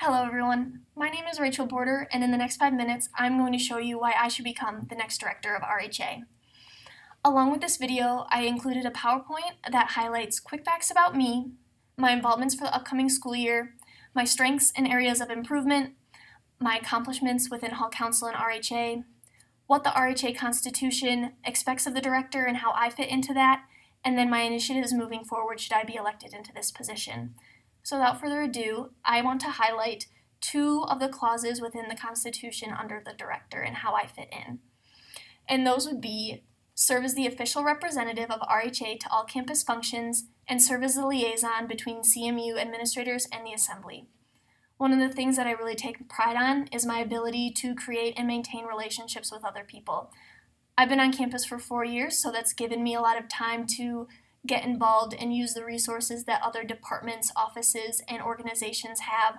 Hello everyone, my name is Rachel Border, and in the next 5 minutes I'm going to show you why I should become the next director of RHA. Along with this video, I included a PowerPoint that highlights quick facts about me, my involvements for the upcoming school year, my strengths and areas of improvement, my accomplishments within Hall Council and RHA, what the RHA Constitution expects of the director and how I fit into that, and then my initiatives moving forward should I be elected into this position. So without further ado, I want to highlight two of the clauses within the Constitution under the director and how I fit in. And those would be serve as the official representative of RHA to all campus functions and serve as the liaison between CMU administrators and the assembly. One of the things that I really take pride on is my ability to create and maintain relationships with other people. I've been on campus for 4 years, so that's given me a lot of time to get involved and use the resources that other departments, offices, and organizations have.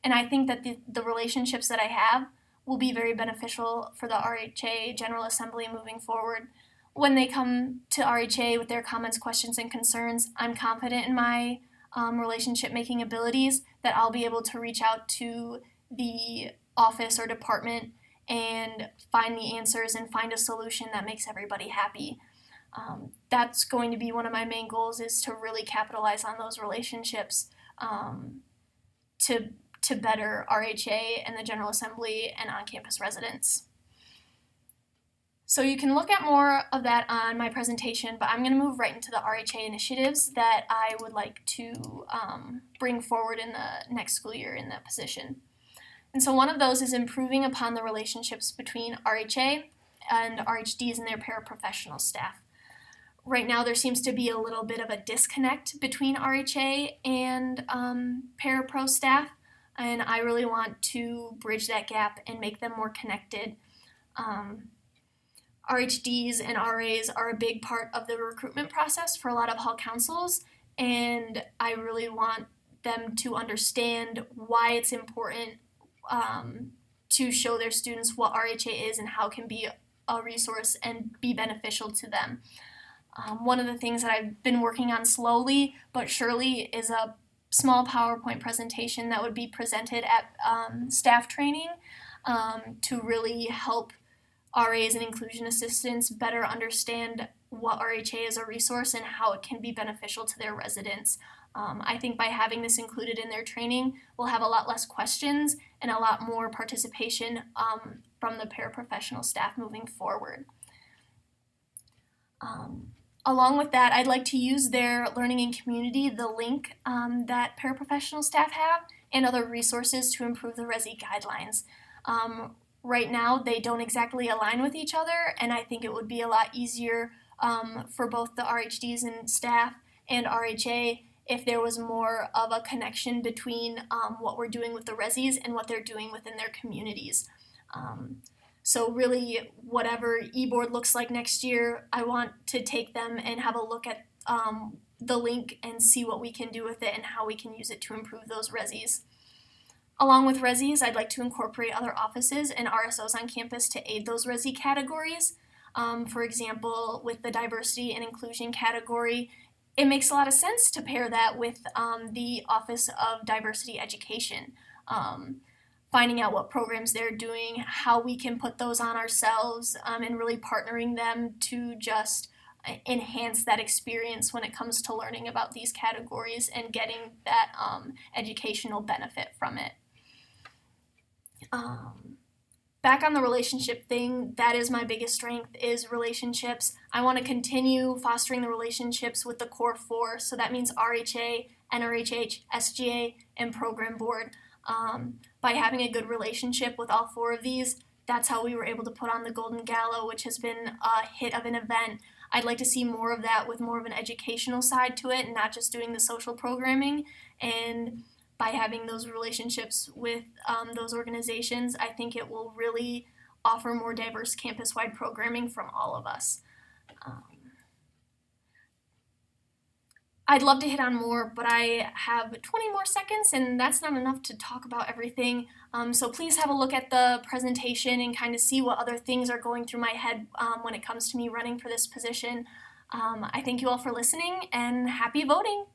And I think that the relationships that I have will be very beneficial for the RHA General Assembly moving forward. When they come to RHA with their comments, questions, and concerns, I'm confident in my relationship making abilities that I'll be able to reach out to the office or department and find the answers and find a solution that makes everybody happy. That's going to be one of my main goals, is to really capitalize on those relationships to better RHA and the General Assembly and on-campus residents. So you can look at more of that on my presentation, but I'm going to move right into the RHA initiatives that I would like to bring forward in the next school year in that position. And so one of those is improving upon the relationships between RHA and RHDs and their paraprofessional staff. Right now there seems to be a little bit of a disconnect between RHA and parapro staff, and I really want to bridge that gap and make them more connected. RHDs and RAs are a big part of the recruitment process for a lot of hall councils, and I really want them to understand why it's important to show their students what RHA is and how it can be a resource and be beneficial to them. One of the things that I've been working on slowly but surely is a small PowerPoint presentation that would be presented at staff training to really help RAs and inclusion assistants better understand what RHA is a resource and how it can be beneficial to their residents. I think by having this included in their training, we'll have a lot less questions and a lot more participation from the paraprofessional staff moving forward. Along with that, I'd like to use their Learning and Community, the link that paraprofessional staff have, and other resources to improve the RHA guidelines. Right now, they don't exactly align with each other, and I think it would be a lot easier for both the RHDs and staff and RHA if there was more of a connection between what we're doing with the RHEs and what they're doing within their communities. So really, whatever e-board looks like next year, I want to take them and have a look at the link and see what we can do with it and how we can use it to improve those RHEs. Along with RHEs, I'd like to incorporate other offices and RSOs on campus to aid those RHE categories. For example, with the diversity and inclusion category, it makes a lot of sense to pair that with the Office of Diversity Education. Finding out what programs they're doing, how we can put those on ourselves, and really partnering them to just enhance that experience when it comes to learning about these categories and getting that educational benefit from it. Back on the relationship thing, that is my biggest strength, is relationships. I want to continue fostering the relationships with the core four, so that means RHA, NRHH, SGA, and program board. By having a good relationship with all four of these, that's how we were able to put on the Golden Gala, which has been a hit of an event. I'd like to see more of that with more of an educational side to it and not just doing the social programming. And by having those relationships with those organizations, I think it will really offer more diverse campus-wide programming from all of us. I'd love to hit on more, but I have 20 more seconds, and that's not enough to talk about everything. So please have a look at the presentation and kind of see what other things are going through my head when it comes to me running for this position. I thank you all for listening, and happy voting!